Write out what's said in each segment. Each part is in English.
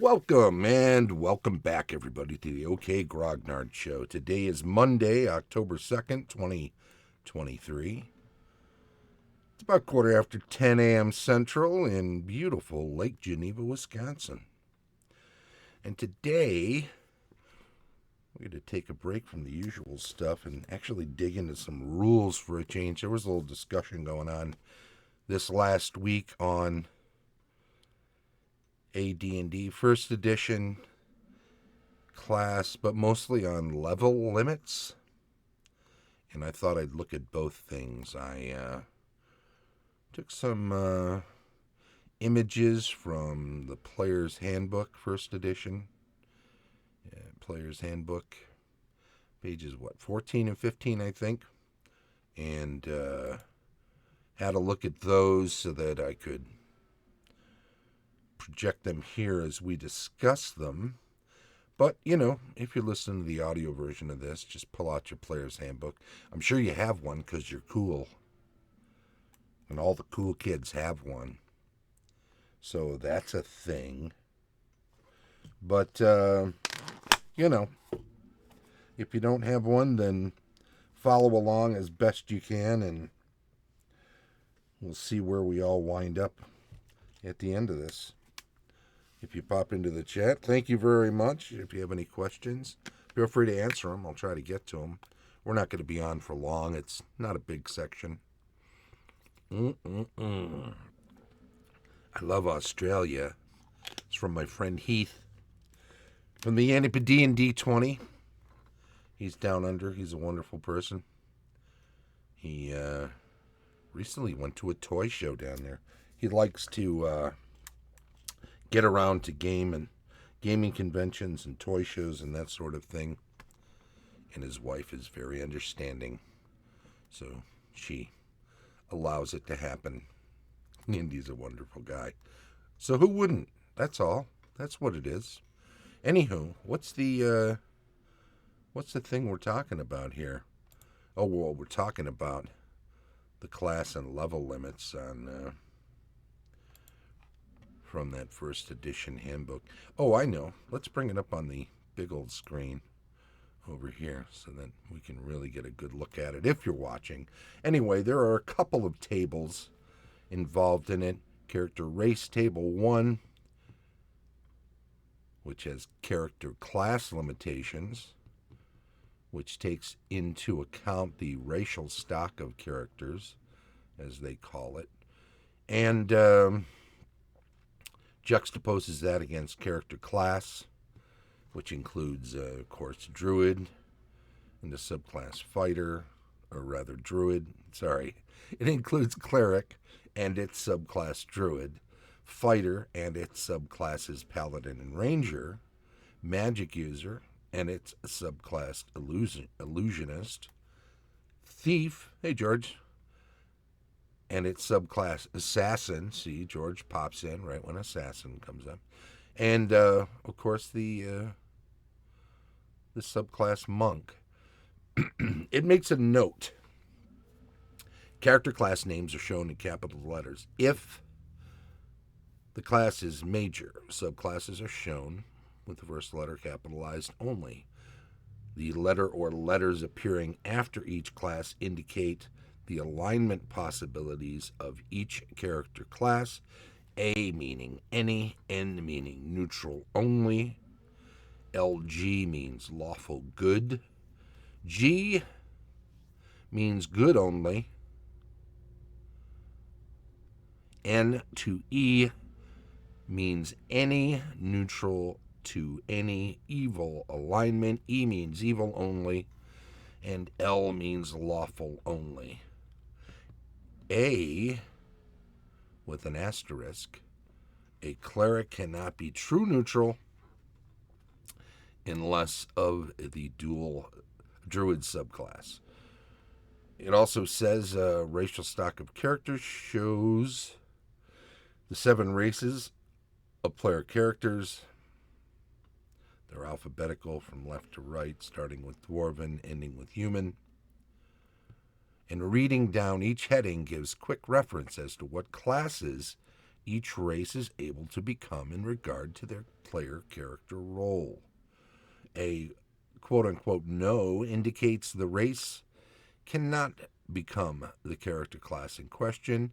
Welcome and welcome back, everybody, to the OK Grognard Show. Today is Monday, October 2nd, 2023. It's about quarter after 10 a.m. Central in beautiful Lake Geneva, Wisconsin. And today, we're going to take a break from the usual stuff and actually dig into some rules for a change. There was a little discussion going on this last week on AD&D First Edition class, but mostly on level limits. And I thought I'd look at both things. I took some images from the Player's Handbook, First Edition. Player's Handbook, pages 14 and 15, I think. And had a look at those so that I could project them here as we discuss them. But, if you're listening to the audio version of this, just pull out your Player's Handbook. I'm sure you have one because you're cool. And all the cool kids have one. So that's a thing. But, if you don't have one, then follow along as best you can. And we'll see where we all wind up at the end of this. If you pop into the chat, thank you very much. If you have any questions, feel free to answer them. I'll try to get to them. We're not going to be on for long. It's not a big section. I love Australia. It's from my friend Heath. From the AD&D 20. He's down under. He's a wonderful person. He recently went to a toy show down there. He likes to get around to gaming conventions and toy shows and that sort of thing. And his wife is very understanding. So she allows it to happen. And he's a wonderful guy. So who wouldn't? That's all. That's what it is. Anywho, what's the thing we're talking about here? Oh, well, we're talking about the class and level limits on from that first edition handbook. Oh, I know. Let's bring it up on the big old screen over here so that we can really get a good look at it if you're watching. Anyway, there are a couple of tables involved in it. Character race table 1, which has character class limitations, which takes into account the racial stock of characters, as they call it, and juxtaposes that against character class, which includes, of course, druid and the subclass fighter, or rather druid, sorry. It includes cleric and its subclass druid, fighter and its subclasses paladin and ranger, magic user and its subclass illusionist, thief, hey George, and its subclass assassin. See, George pops in right when assassin comes up. And, of course, the subclass monk. It makes a note. Character class names are shown in capital letters. If the class is major, subclasses are shown with the first letter capitalized only. The letter or letters appearing after each class indicate the alignment possibilities of each character class. A meaning any, N meaning neutral only, LG means lawful good, G means good only, N to E means any neutral to any evil alignment, E means evil only, and L means lawful only. A, with an asterisk, a cleric cannot be true neutral unless of the dual druid subclass. It also says racial stock of characters shows the 7 races of player characters. They're alphabetical from left to right, starting with dwarven, ending with human. And reading down each heading gives quick reference as to what classes each race is able to become in regard to their player character role. A quote-unquote no indicates the race cannot become the character class in question.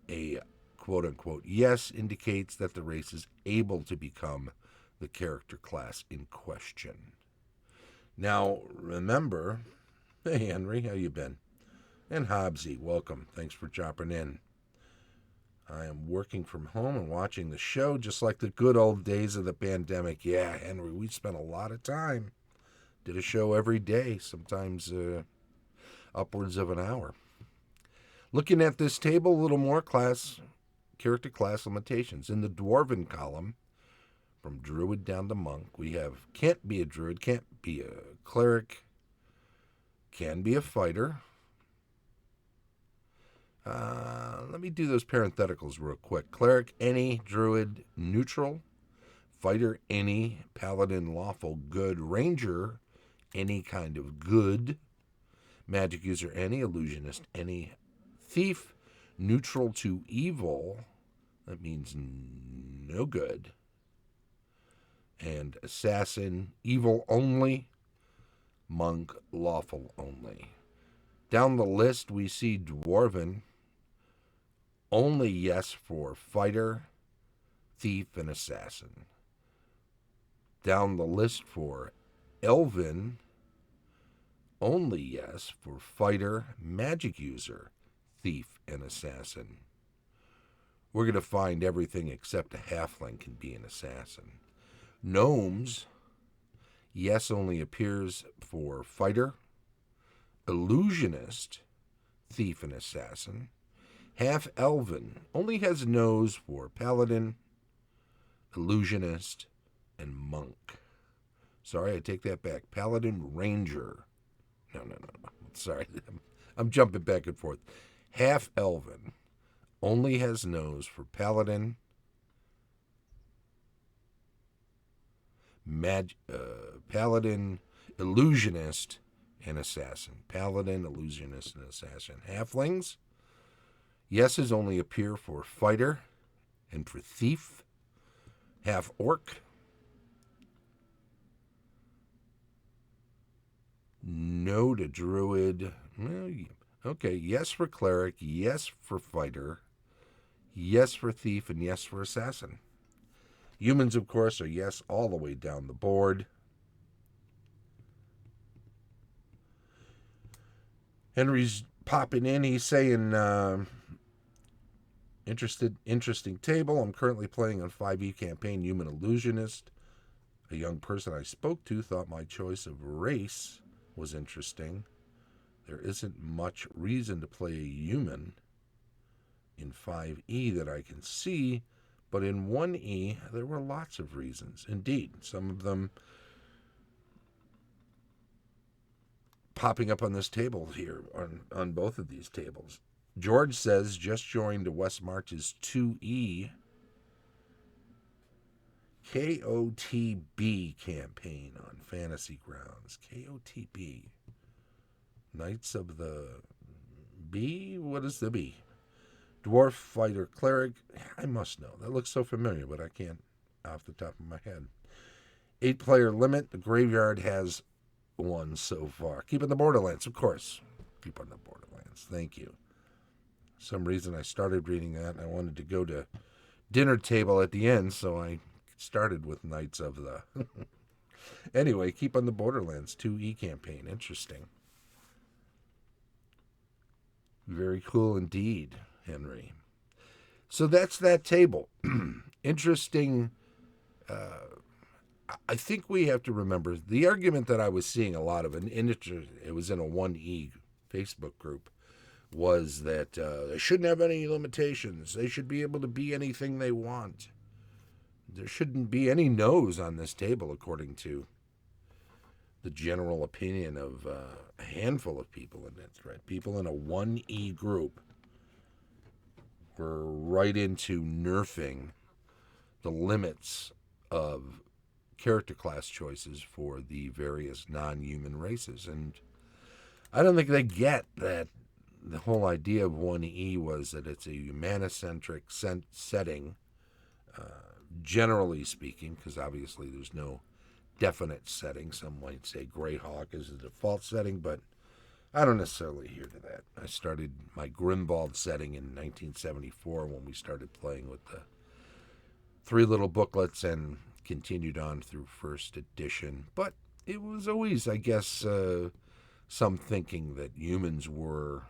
A quote-unquote yes indicates that the race is able to become the character class in question. Now, remember, hey Henry, how you been? And Hobbsy, welcome. Thanks for dropping in. I am working from home and watching the show just like the good old days of the pandemic. Yeah, Henry, we spent a lot of time. Did a show every day, sometimes upwards of an hour. Looking at this table, a little more character class limitations. In the Dwarven column, from Druid down to Monk, we have can't be a Druid, can't be a Cleric, can be a Fighter. Let me do those parentheticals real quick. Cleric, any. Druid, neutral. Fighter, any. Paladin, lawful, good. Ranger, any kind of good. Magic user, any. Illusionist, any. Thief, neutral to evil. That means no good. And assassin, evil only. Monk, lawful only. Down the list, we see Dwarven, only yes for fighter, thief, and assassin. Down the list for Elven, only yes for fighter, magic user, thief, and assassin. We're going to find everything except a halfling can be an assassin. Gnomes, yes only appears for fighter, illusionist, thief, and assassin. Half-elven only has no's for paladin, illusionist, and monk. Sorry, I take that back. Paladin, ranger. No. Sorry, I'm jumping back and forth. Half-elven only has no's for paladin, paladin, illusionist, and assassin. Paladin, illusionist, and assassin. Halflings, yeses only appear for fighter and for thief. Half-orc, no to druid. Okay, yes for cleric, yes for fighter, yes for thief, and yes for assassin. Humans, of course, are yes all the way down the board. Henry's popping in. He's saying, interesting table. I'm currently playing on 5e campaign Human Illusionist. A young person I spoke to thought my choice of race was interesting. There isn't much reason to play a human in 5e that I can see, but in 1e there were lots of reasons. Indeed, some of them popping up on this table here, on both of these tables. George says, just joined West March's 2E KOTB campaign on Fantasy Grounds. KOTB. Knights of the B? What is the B? Dwarf, fighter, cleric. I must know. That looks so familiar, but I can't off the top of my head. 8-player limit. The graveyard has one so far. Keeping the Borderlands, of course. Keep on the Borderlands. Thank you. Some reason I started reading that, and I wanted to go to dinner table at the end, so I started with Knights of the... Anyway, Keep on the Borderlands 2E campaign. Interesting. Very cool indeed, Henry. So that's that table. Interesting. I think we have to remember the argument that I was seeing a lot of, and it was in a 1E Facebook group, was that they shouldn't have any limitations. They should be able to be anything they want. There shouldn't be any no's on this table, according to the general opinion of a handful of people. And that's right. People in a 1E group were right into nerfing the limits of character class choices for the various non-human races. And I don't think they get that the whole idea of 1E was that it's a humanocentric setting, generally speaking, because obviously there's no definite setting. Some might say Greyhawk is the default setting, but I don't necessarily adhere to that. I started my Grimwald setting in 1974 when we started playing with the 3 little booklets and continued on through first edition. But it was always, I guess, some thinking that humans were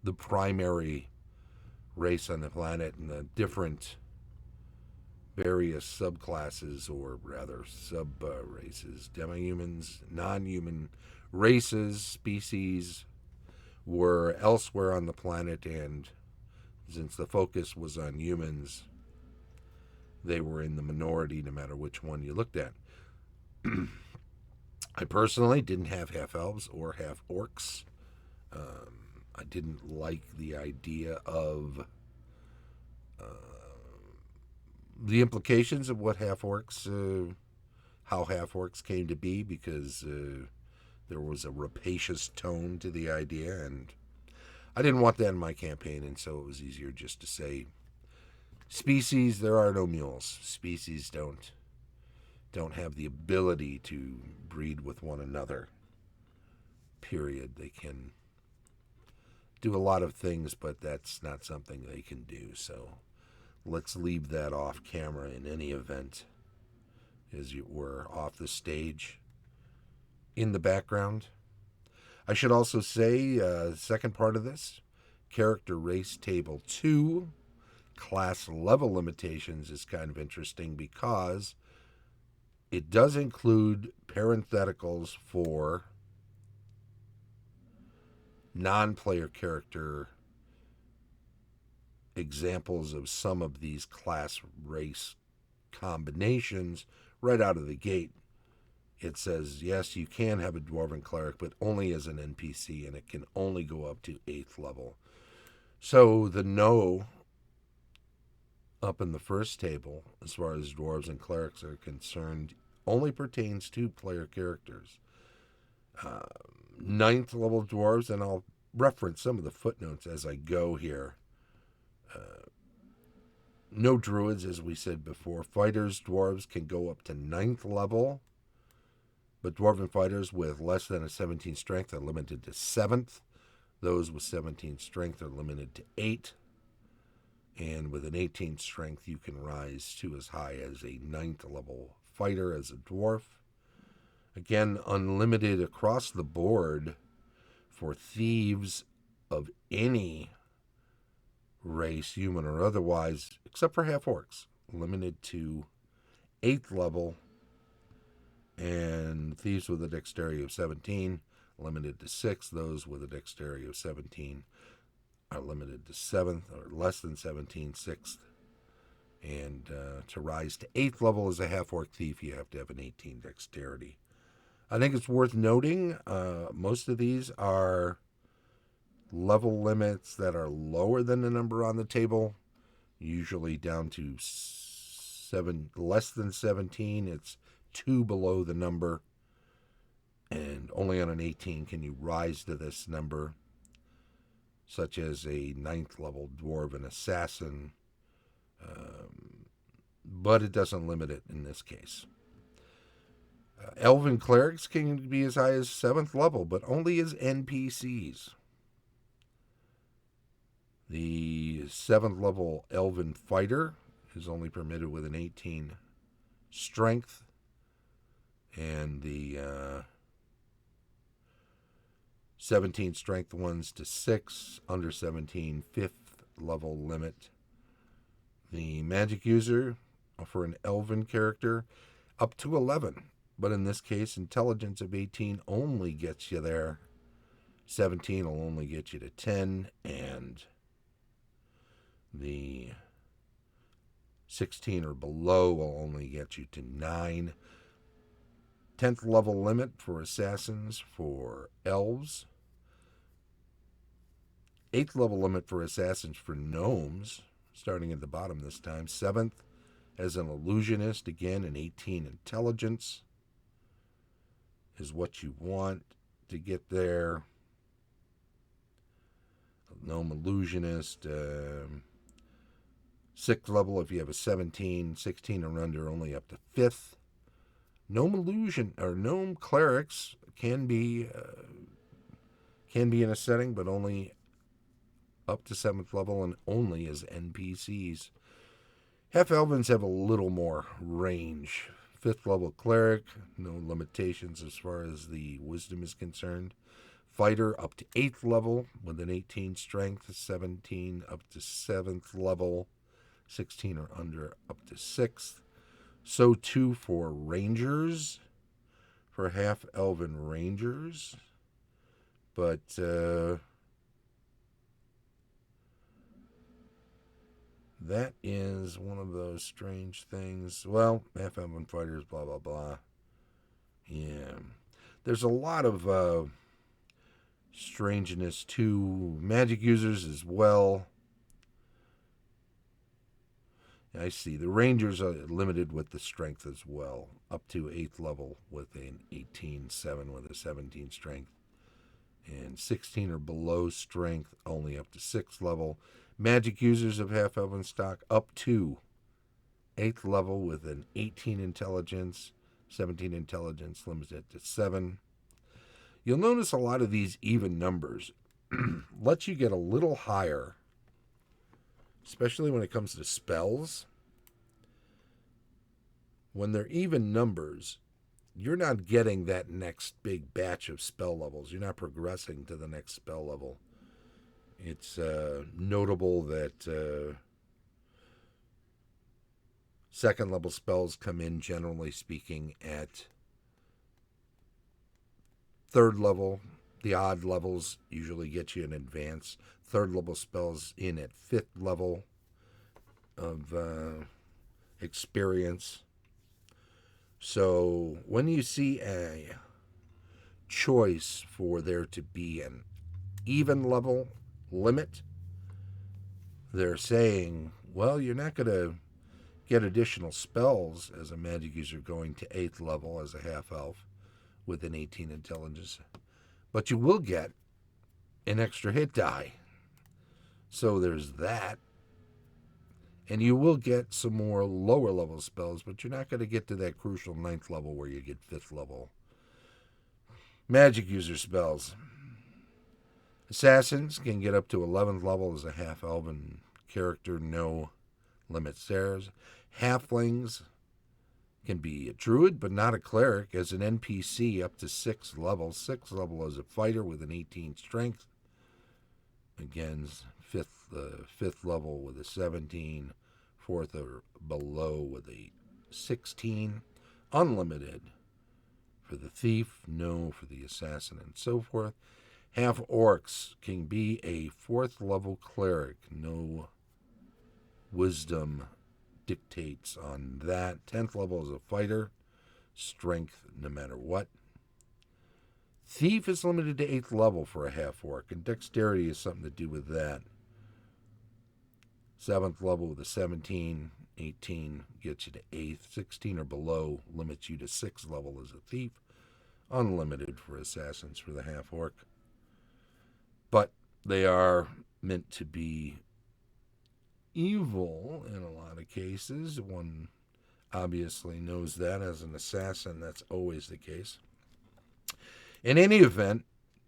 the primary race on the planet, and the different various subclasses, or rather sub-races, demi-humans, non-human races, species, were elsewhere on the planet, and since the focus was on humans, they were in the minority no matter which one you looked at. I personally didn't have half-elves or half-orcs. I didn't like the idea of the implications of what half-orcs, how half-orcs came to be, because there was a rapacious tone to the idea, and I didn't want that in my campaign, and so it was easier just to say, species, there are no mules. Species don't have the ability to breed with one another, period. They can do a lot of things, but that's not something they can do, so let's leave that off camera in any event, as you were off the stage, in the background. I should also say, second part of this, Character Race Table 2, Class Level Limitations, is kind of interesting because it does include parentheticals for non-player character examples of some of these class race combinations right out of the gate. It says, yes, you can have a Dwarven Cleric, but only as an NPC, and it can only go up to 8th level. So the no up in the first table, as far as Dwarves and Clerics are concerned, only pertains to player characters. 9th level Dwarves, and I'll reference some of the footnotes as I go here. No Druids, as we said before. Fighters, Dwarves, can go up to 9th level, but Dwarven fighters with less than a 17 strength are limited to 7th. Those with 17 strength are limited to 8. And with an 18 strength, you can rise to as high as a 9th level fighter as a dwarf. Again, unlimited across the board for thieves of any race, human or otherwise, except for half-orcs. Limited to 8th level, and thieves with a dexterity of 17, limited to 6. Those with a dexterity of 17 are limited to 7th, or less than 17, 6th. And to rise to 8th level as a half-orc thief, you have to have an 18 dexterity. I think it's worth noting, most of these are level limits that are lower than the number on the table, usually down to less than 17. It's 2 below the number, and only on an 18 can you rise to this number, such as a 9th level dwarven assassin, but it doesn't limit it in this case. Elven clerics can be as high as 7th level, but only as NPCs. The 7th level elven fighter is only permitted with an 18 strength, and the 17 strength ones to 6, under 17, 5th level limit. The magic user for an elven character up to 11, but in this case, intelligence of 18 only gets you there. 17 will only get you to 10, and the 16 or below will only get you to 9. 10th level limit for assassins for elves. 8th level limit for assassins for gnomes, starting at the bottom this time. 7th as an illusionist, again an 18 intelligence is what you want. to get there. Gnome Illusionist. 6th level if you have a 17. 16 or under, only up to 5th. Gnome Illusion or Gnome Clerics can be in a setting, but only up to 7th level and only as NPCs. Half-Elvens have a little more range. 5th level Cleric, no limitations as far as the wisdom is concerned. Fighter up to 8th level with an 18 strength, 17 up to 7th level, 16 or under up to 6th. So too for Rangers, for Half-Elven Rangers. But that is one of those strange things. Well, Half-Elven Fighters, blah, blah, blah. Yeah. There's a lot of strangeness to magic users as well. I see. The Rangers are limited with the strength as well. Up to 8th level with an 18-7 with a 17 strength. And 16 or below strength, only up to 6th level. Magic users of Half-Elven stock up to 8th level with an 18 intelligence, 17 intelligence, limited to 7. You'll notice a lot of these even numbers let you get a little higher, especially when it comes to spells. When they're even numbers, you're not getting that next big batch of spell levels. You're not progressing to the next spell level. It's notable that second level spells come in, generally speaking, at 3rd level. The odd levels usually get you an advance. 3rd level spells in at 5th level of experience. So when you see a choice for there to be an even level limit, they're saying, well, you're not going to get additional spells as a magic user going to 8th level as a half-elf with an 18 intelligence, but you will get an extra hit die. So there's that. And you will get some more lower level spells, but you're not going to get to that crucial 9th level where you get 5th level magic user spells. Assassins can get up to 11th level as a half-elven character, no limits there. Halflings can be a druid, but not a cleric, as an NPC up to 6th level. 6th level as a fighter with an 18 strength. Again, 5th level with a 17. 4th or below with a 16. Unlimited for the thief, no for the assassin, and so forth. Half orcs can be a 4th level cleric. No wisdom dictates on that. 10th level is a fighter. Strength no matter what. Thief is limited to 8th level for a half orc, and dexterity is something to do with that. 7th level with a 17, 18 gets you to 8th. 16 or below limits you to 6th level as a thief. Unlimited for assassins for the half orc. But they are meant to be evil in a lot of cases. One obviously knows that as an assassin. That's always the case. In any event,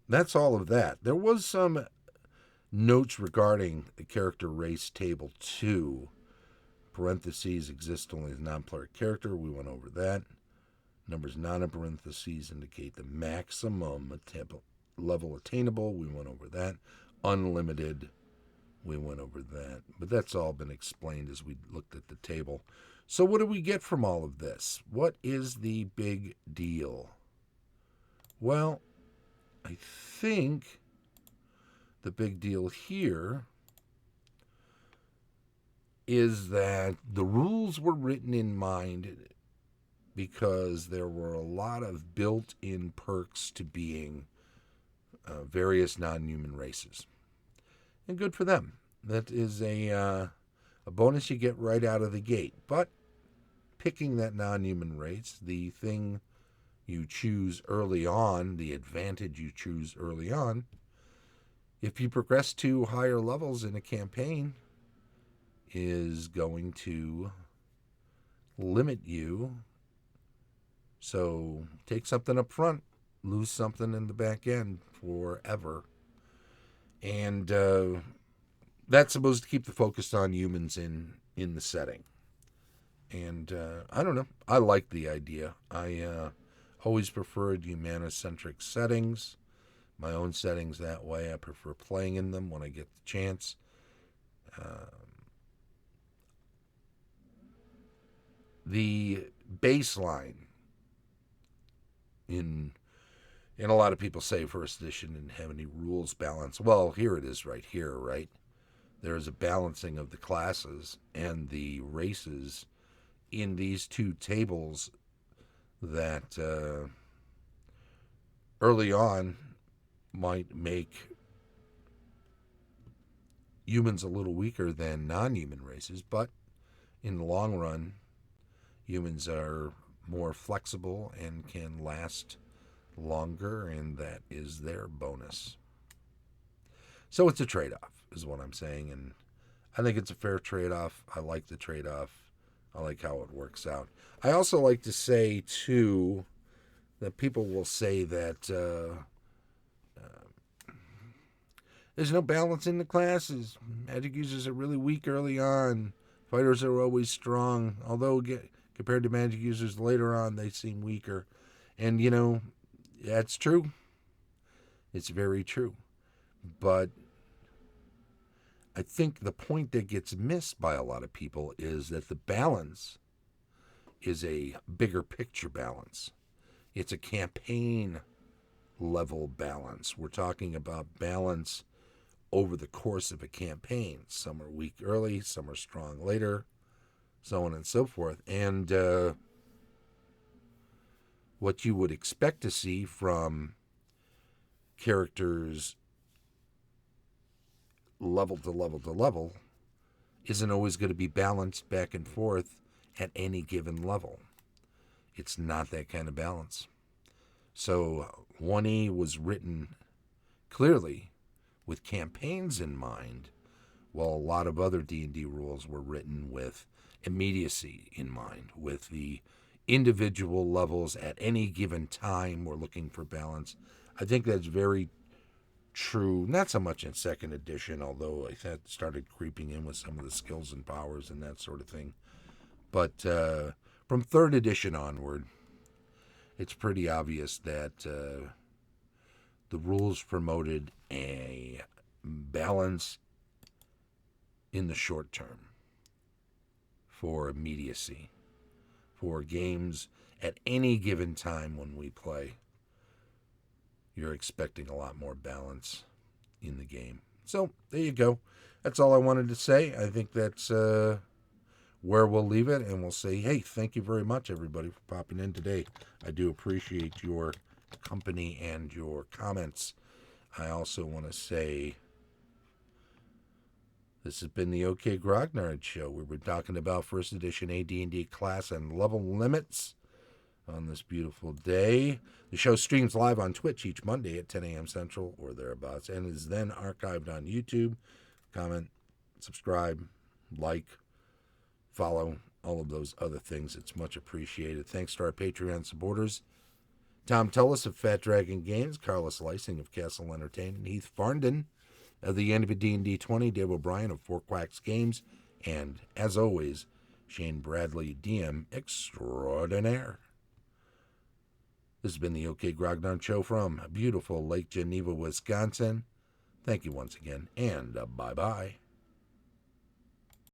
that's all of that. There was some notes regarding the character race table 2. Parentheses exist only as non-player character. We went over that. Numbers not in parentheses indicate the maximum level attainable. We went over that. Unlimited. We went over that. But that's all been explained as we looked at the table. So what do we get from all of this? What is the big deal? Well, I think the big deal here is that the rules were written in mind because there were a lot of built-in perks to being various non-human races. And good for them. That is a bonus you get right out of the gate. But picking that non-human race, the thing you choose early on, the advantage you choose early on, if you progress to higher levels in a campaign, is going to limit you. So take something up front, lose something in the back end forever. And that's supposed to keep the focus on humans in the setting. And I don't know. I like the idea. I always preferred humanocentric settings. My own settings that way. I prefer playing in them when I get the chance. The baseline in a lot of people say first edition didn't have any rules balance. Well, here it is right here, right? There is a balancing of the classes and the races in these two tables that early on might make humans a little weaker than non-human races, but in the long run, humans are more flexible and can last longer, and that is their bonus. So it's a trade-off, is what I'm saying, and I think it's a fair trade-off. I like the trade-off. I like how it works out. I also like to say, too, that people will say that there's no balance in the classes. Magic users are really weak early on. Fighters are always strong, although compared to magic users later on, they seem weaker. And, that's true. It's very true. But I think the point that gets missed by a lot of people is that the balance is a bigger picture balance. It's a campaign level balance. We're talking about balance over the course of a campaign. Some are weak early, some are strong later, so on and so forth. And what you would expect to see from characters level to level to level isn't always going to be balanced back and forth at any given level. It's not that kind of balance. So 1E was written clearly with campaigns in mind, while a lot of other D&D rules were written with immediacy in mind, with the individual levels at any given time we're looking for balance. I think that's very true, not so much in second edition, although that started creeping in with some of the skills and powers and that sort of thing. But from third edition onward, it's pretty obvious that the rules promoted a balance in the short term for immediacy, for games at any given time when we play. You're expecting a lot more balance in the game. So there you go. That's all I wanted to say. I think that's where we'll leave it, and we'll say, hey, thank you very much, everybody, for popping in today. I do appreciate your company and your comments. I also want to say this has been the OK Grognard Show. We were talking about first edition AD&D Class and Level Limits on this beautiful day. The show streams live on Twitch each Monday at 10 a.m. Central or thereabouts, and is then archived on YouTube. Comment, subscribe, like, follow, all of those other things. It's much appreciated. Thanks to our Patreon supporters: Tom Tullis of Fat Dragon Games, Carlos Lysing of Castle Entertainment, Heath Farndon of the end of D&D 20, Dave O'Brien of 4 Quacks Games, and, as always, Shane Bradley, DM extraordinaire. This has been the OK Grognard Show from beautiful Lake Geneva, Wisconsin. Thank you once again, and bye-bye.